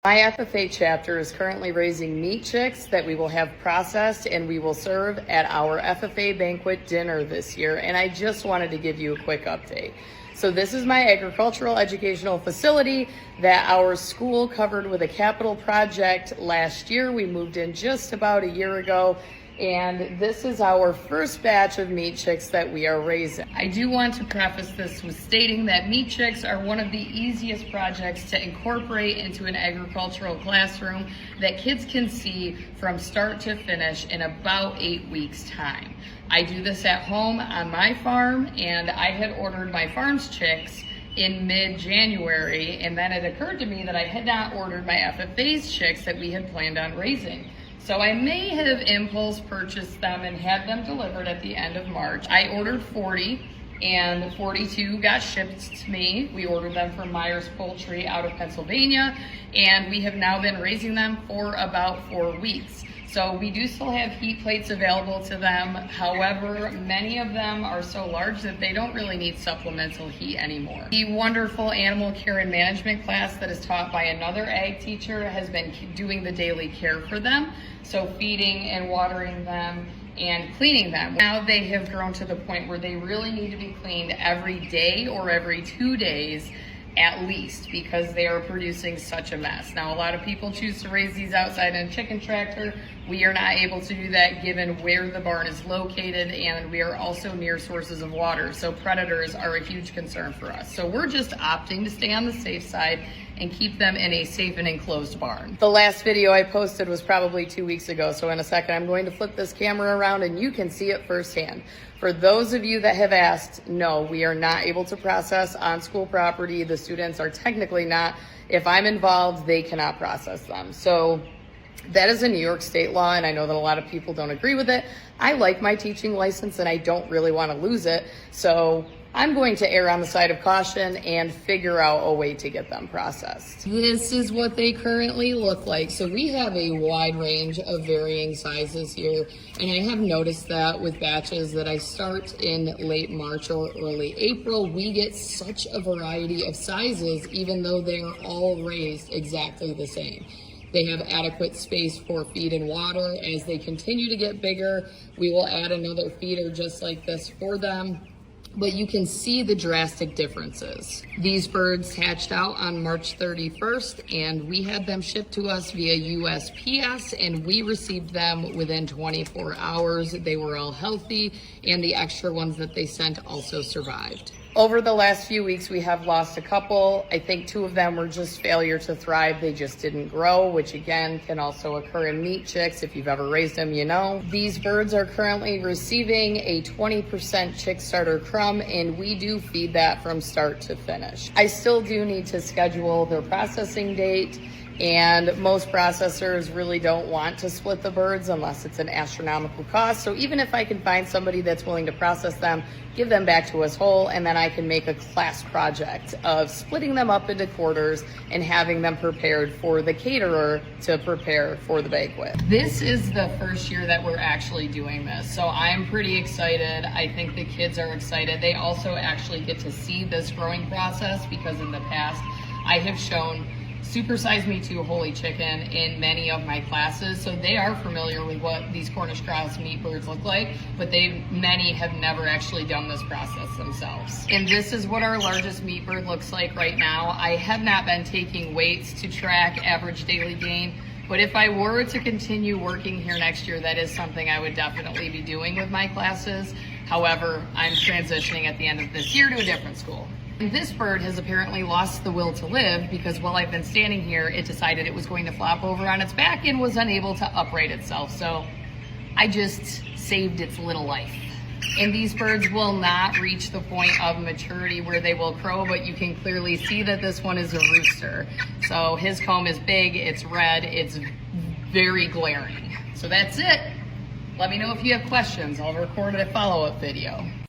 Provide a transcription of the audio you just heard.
My FFA chapter is currently raising meat chicks that we will have processed and we will serve at our FFA banquet dinner this year. And I just wanted to give you a quick update. So this is my agricultural educational facility that our school covered with a capital project last year. We moved in just about a year ago. And this is our first batch of meat chicks that we are raising. I do want to preface this with stating that meat chicks are one of the easiest projects to incorporate into an agricultural classroom that kids can see from start to finish in about 8 weeks' time. I do this at home on my farm, and I had ordered my farm's chicks in mid-January, and then it occurred to me that I had not ordered my FFA's chicks that we had planned on raising. So I may have impulse purchased them and had them delivered at the end of March. I ordered 40 and 42 got shipped to me. We ordered them from Myers Poultry out of Pennsylvania, and we have now been raising them for about 4 weeks. So we do still have heat plates available to them. However, many of them are so large that they don't really need supplemental heat anymore. The wonderful animal care and management class that is taught by another ag teacher has been doing the daily care for them. So feeding and watering them and cleaning them. Now they have grown to the point where they really need to be cleaned every day or every 2 days at least, because they are producing such a mess. Now, a lot of people choose to raise these outside in a chicken tractor. We are not able to do that given where the barn is located, and we are also near sources of water. So predators are a huge concern for us. So we're just opting to stay on the safe side and keep them in a safe and enclosed barn. The last video I posted was probably 2 weeks ago. So in a second, I'm going to flip this camera around and you can see it firsthand. For those of you that have asked, no, we are not able to process on school property. The students are technically not. If I'm involved, they cannot process them. So that is a New York state law, and I know that a lot of people don't agree with it. I like my teaching license and I don't really want to lose it. So I'm going to err on the side of caution and figure out a way to get them processed. This is what they currently look like. So we have a wide range of varying sizes here, and I have noticed that with batches that I start in late March or early April, we get such a variety of sizes, even though they are all raised exactly the same. They have adequate space for feed and water. As they continue to get bigger, we will add another feeder just like this for them. But you can see the drastic differences. These birds hatched out on March 31st, and we had them shipped to us via USPS, and we received them within 24 hours. They were all healthy, and the extra ones that they sent also survived. Over the last few weeks, we have lost a couple. I think 2 of them were just failure to thrive. They just didn't grow, which again can also occur in meat chicks. If you've ever raised them, you know. These birds are currently receiving a 20% chick starter crumb, and we do feed that from start to finish. I still do need to schedule their processing date, and most processors really don't want to split the birds unless it's an astronomical cost. So even if I can find somebody that's willing to process them, give them back to us whole, and then I can make a class project of splitting them up into quarters and having them prepared for the caterer to prepare for the banquet. This is the first year that we're actually doing this, so I'm pretty excited. I think the kids are excited. They also actually get to see this growing process, because in the past I have shown Super Size Me 2 Holy Chicken in many of my classes, so they are familiar with what these Cornish cross meat birds look like, but many have never actually done this process themselves. And this is what our largest meat bird looks like right now. I have not been taking weights to track average daily gain, but if I were to continue working here next year, that is something I would definitely be doing with my classes. However, I'm transitioning at the end of this year to a different school. This bird has apparently lost the will to live, because while I've been standing here, it decided it was going to flop over on its back and was unable to upright itself. So I just saved its little life. And these birds will not reach the point of maturity where they will crow, but you can clearly see that this one is a rooster. So his comb is big, it's red, it's very glaring. So that's it. Let me know if you have questions. I'll record a follow-up video.